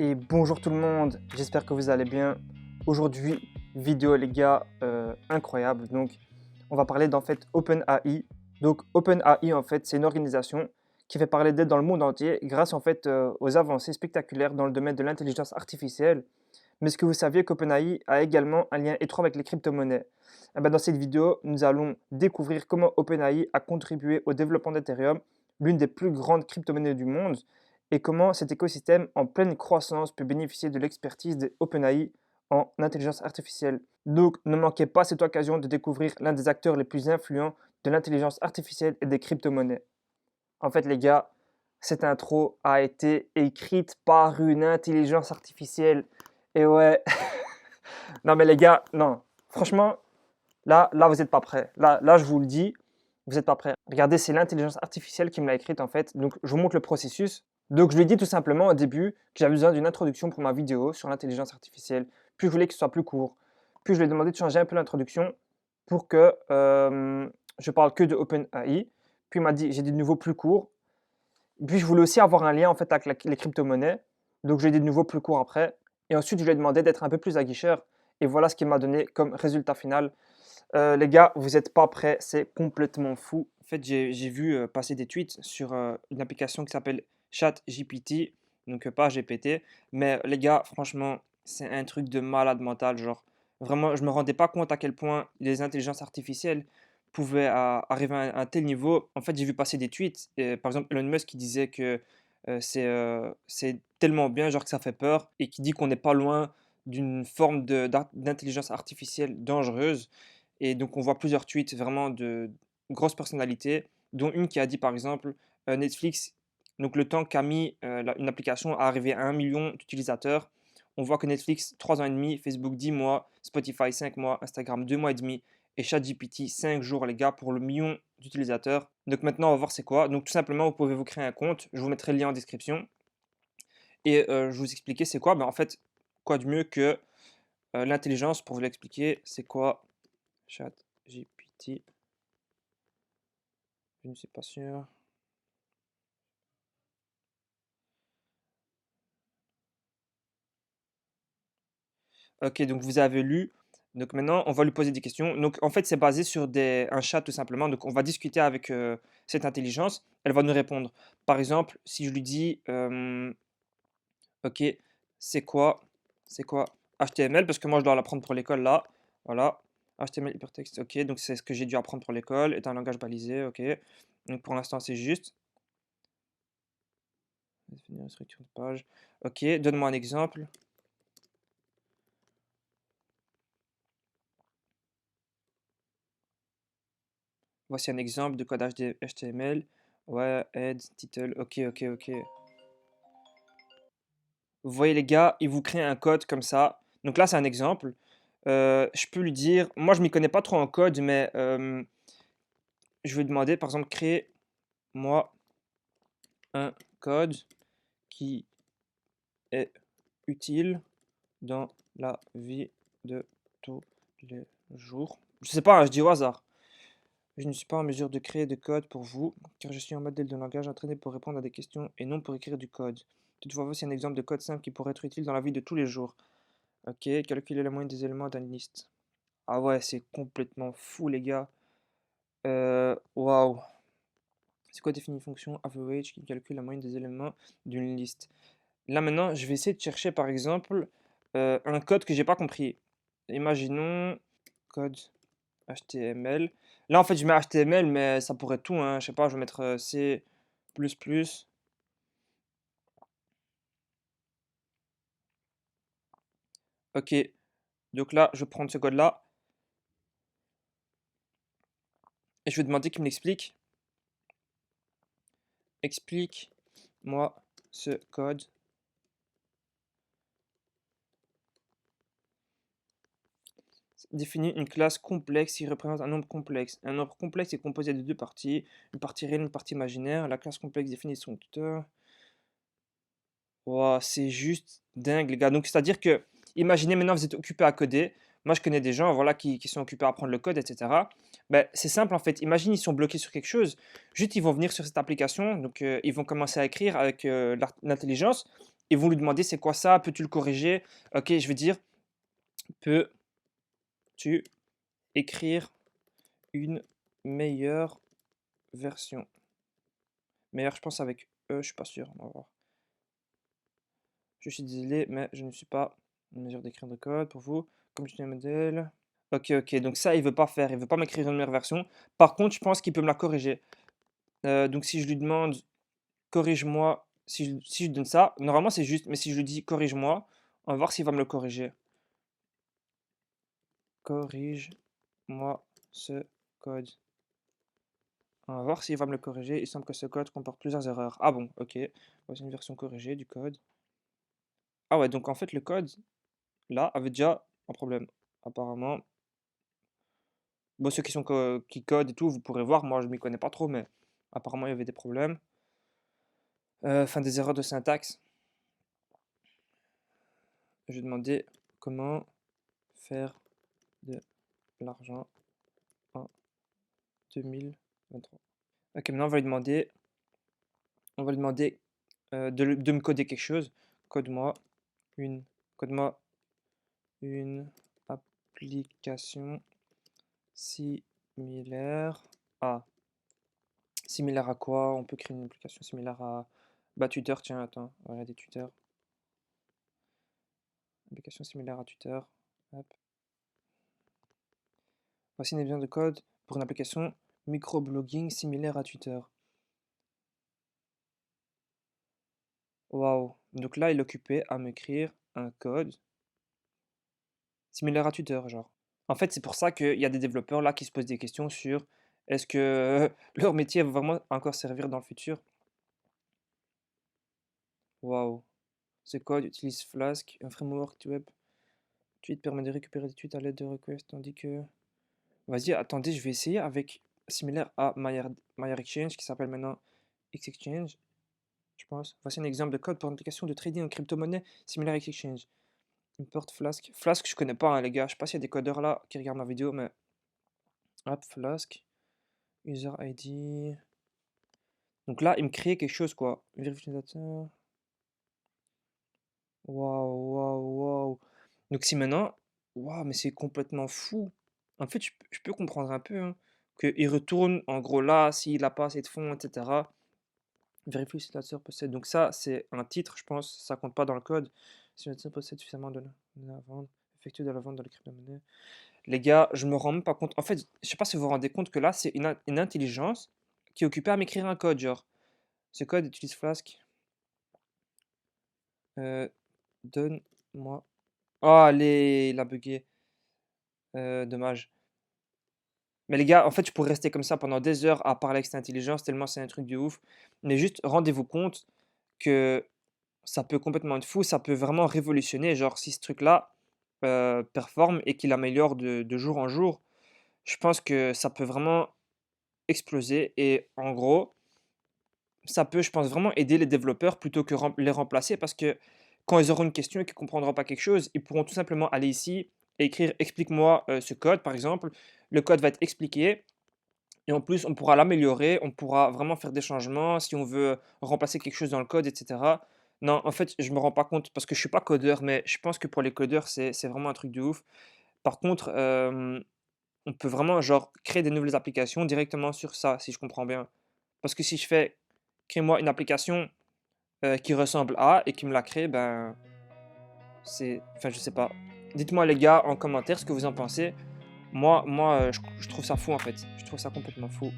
Et bonjour tout le monde, j'espère que vous allez bien. Aujourd'hui, vidéo les gars, incroyable. Donc, on va parler d'en fait OpenAI. Donc, OpenAI en fait, c'est une organisation qui fait parler d'elle dans le monde entier grâce en fait aux avancées spectaculaires dans le domaine de l'intelligence artificielle. Mais est-ce que vous saviez qu'OpenAI a également un lien étroit avec les crypto-monnaies? Eh ben, dans cette vidéo, nous allons découvrir comment OpenAI a contribué au développement d'Ethereum, l'une des plus grandes crypto-monnaies du monde, et comment cet écosystème en pleine croissance peut bénéficier de l'expertise d'OpenAI en intelligence artificielle. Donc, ne manquez pas cette occasion de découvrir l'un des acteurs les plus influents de l'intelligence artificielle et des crypto-monnaies. En fait, les gars, cette intro a été écrite par une intelligence artificielle. Et ouais, non mais les gars, non. Franchement, là vous n'êtes pas prêts. Là, je vous le dis, vous n'êtes pas prêts. Regardez, c'est l'intelligence artificielle qui me l'a écrite en fait. Donc, je vous montre le processus. Donc, je lui ai dit tout simplement au début que j'avais besoin d'une introduction pour ma vidéo sur l'intelligence artificielle. Puis, je voulais que ce soit plus court. Puis, je lui ai demandé de changer un peu l'introduction pour que je parle que de OpenAI. Puis, il m'a dit, j'ai dit de nouveau plus court. Puis, je voulais aussi avoir un lien en fait avec les crypto-monnaies. Donc, je lui ai dit de nouveau plus court après. Et ensuite, je lui ai demandé d'être un peu plus aguicheur. Et voilà ce qu'il m'a donné comme résultat final. Les gars, vous n'êtes pas prêts, c'est complètement fou. En fait, j'ai vu passer des tweets sur une application qui s'appelle ChatGPT, donc pas GPT. Mais les gars, franchement, c'est un truc de malade mental. Genre, vraiment, je ne me rendais pas compte à quel point les intelligences artificielles pouvaient arriver à un tel niveau. En fait, j'ai vu passer des tweets. Et, par exemple, Elon Musk qui disait que c'est tellement bien, genre que ça fait peur, et qui dit qu'on n'est pas loin d'une forme d'intelligence artificielle dangereuse. Et donc, on voit plusieurs tweets vraiment de grosses personnalités, dont une qui a dit par exemple Netflix, donc le temps qu'a mis une application à arriver à 1 million d'utilisateurs, on voit que Netflix 3 ans et demi, Facebook 10 mois, Spotify 5 mois, Instagram 2 mois et demi et ChatGPT 5 jours, les gars, pour le million d'utilisateurs. Donc maintenant, on va voir c'est quoi. Donc tout simplement, vous pouvez vous créer un compte. Je vous mettrai le lien en description. Et je vous expliquer c'est quoi. Ben, en fait, quoi de mieux que l'intelligence pour vous l'expliquer. C'est quoi ChatGPT? Je ne suis pas sûr. Ok, donc vous avez lu. Donc maintenant, on va lui poser des questions. Donc en fait, c'est basé sur un chat tout simplement. Donc on va discuter avec cette intelligence. Elle va nous répondre. Par exemple, si je lui dis, ok, c'est quoi, c'est quoi HTML? Parce que moi, je dois l'apprendre pour l'école là. Voilà. HTML hypertexte. Ok, donc c'est ce que j'ai dû apprendre pour l'école. Est un langage balisé. Ok. Donc pour l'instant, c'est juste. Définir une structure de page. Ok, donne-moi un exemple. Voici un exemple de codage HTML. Ouais, head, title. Ok, ok, ok. Vous voyez les gars, il vous crée un code comme ça. Donc là, c'est un exemple. Je peux lui dire, moi je m'y connais pas trop en code, mais je vais demander par exemple, crée-moi un code qui est utile dans la vie de tous les jours. Je sais pas, hein, je dis au hasard. Je ne suis pas en mesure de créer de code pour vous, car je suis un modèle de langage entraîné pour répondre à des questions et non pour écrire du code. Toutefois, voici un exemple de code simple qui pourrait être utile dans la vie de tous les jours. Ok, calculer la moyenne des éléments d'une liste. Ah ouais, c'est complètement fou, les gars. Waouh. C'est quoi définir une fonction average qui calcule la moyenne des éléments d'une liste? Là maintenant, je vais essayer de chercher par exemple un code que j'ai pas compris. Imaginons code HTML. Là en fait je mets HTML mais ça pourrait être tout, hein. Je sais pas, je vais mettre C++. Ok, donc là je vais prendre ce code là et je vais demander qu'il me l'explique. Explique-moi ce code. Définit une classe complexe qui représente un nombre complexe. Un nombre complexe est composé de deux parties, une partie réelle et une partie imaginaire. La classe complexe définit son tuteur. Wow, c'est juste dingue, les gars. Donc, c'est-à-dire que, imaginez maintenant, vous êtes occupé à coder. Moi, je connais des gens, voilà, qui sont occupés à apprendre le code, etc. Ben, c'est simple, en fait. Imagine, ils sont bloqués sur quelque chose. Juste, ils vont venir sur cette application. Donc, ils vont commencer à écrire avec l'intelligence. Ils vont lui demander c'est quoi ça, peux-tu le corriger? Ok, je vais dire peux-tu écrire une meilleure version? Meilleure, je pense avec E, je suis pas sûr. On va voir. Je suis désolé, mais je ne suis pas en mesure d'écrire de code pour vous. Comme je dis un modèle. Ok, ok, donc ça, il veut pas faire. Il veut pas m'écrire une meilleure version. Par contre, je pense qu'il peut me la corriger. Donc si je lui demande corrige-moi, si je donne ça, normalement c'est juste, mais si je lui dis corrige-moi, on va voir s'il va me le corriger. Corrige-moi ce code. On va voir s'il va me le corriger. Il semble que ce code comporte plusieurs erreurs. Ah bon, ok. Voici une version corrigée du code. Ah ouais, donc en fait le code, là, avait déjà un problème. Apparemment. Bon, ceux qui codent et tout, vous pourrez voir, moi je m'y connais pas trop, mais apparemment il y avait des problèmes. Enfin, des erreurs de syntaxe. Je vais demander comment faire de l'argent en 2023. Ok, maintenant on va lui demander de me coder quelque chose. Code-moi une, code-moi une application similaire à. Similaire à quoi? On peut créer une application similaire à. Bah, Twitter, tiens, attends, on va regarder Twitter. Application similaire à Twitter. Hop. Voici une exemple de code pour une application microblogging similaire à Twitter. Waouh. Donc là, il est occupé à m'écrire un code similaire à Twitter, genre. En fait, c'est pour ça qu'il y a des développeurs là qui se posent des questions sur est-ce que leur métier va vraiment encore servir dans le futur? Waouh. Ce code utilise Flask, un framework web. Tweet permet de récupérer des tweets à l'aide de requests, tandis que. Vas-y, attendez, je vais essayer avec similaire à MyExchange qui s'appelle maintenant Xexchange, je pense. Voici un exemple de code pour une application de trading en crypto-monnaie similaire à Xexchange. Import Flask. Flask, je connais pas, hein, les gars. Je sais pas s'il y a des codeurs là qui regardent ma vidéo, mais. Hop, Flask. User ID. Donc là, il me crée quelque chose, quoi. Vérificateur. Waouh, waouh, waouh. Donc si maintenant. Waouh, mais c'est complètement fou. En fait, je peux comprendre un peu, hein, qu'il retourne, en gros, là, s'il n'a pas assez de fonds, etc. Vérifie si l'utilisateur possède. Donc ça, c'est un titre, je pense. Ça compte pas dans le code. Si l'utilisateur possède suffisamment de la vente, effectue de la vente dans les crypto-monnaies. Les gars, je me rends même pas compte. En fait, je sais pas si vous vous rendez compte que là, c'est une intelligence qui est occupée à m'écrire un code, genre. Ce code utilise Flask. Donne-moi. Oh, allez, il a bugué. Dommage. Mais les gars, en fait, je pourrais rester comme ça pendant des heures à parler avec cette intelligence, tellement c'est un truc de ouf. Mais juste, rendez-vous compte que ça peut complètement être fou, ça peut vraiment révolutionner. Genre, si ce truc-là performe et qu'il améliore de jour en jour, je pense que ça peut vraiment exploser. Et en gros, ça peut, je pense, vraiment aider les développeurs plutôt que les remplacer parce que quand ils auront une question et qu'ils ne comprendront pas quelque chose, ils pourront tout simplement aller ici et écrire explique-moi ce code, par exemple. Le code va être expliqué et en plus, on pourra l'améliorer, on pourra vraiment faire des changements si on veut remplacer quelque chose dans le code, etc. Non, en fait, je me rends pas compte parce que je suis pas codeur, mais je pense que pour les codeurs, c'est vraiment un truc de ouf. Par contre, on peut vraiment genre créer des nouvelles applications directement sur ça, si je comprends bien. Parce que si je fais crée-moi une application qui ressemble à et qui me la crée, ben c'est, enfin je sais pas. Dites-moi les gars en commentaire ce que vous en pensez. Moi, je trouve ça fou en fait. Je trouve ça complètement fou.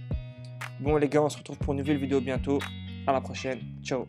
Bon les gars, on se retrouve pour une nouvelle vidéo bientôt. À la prochaine. Ciao.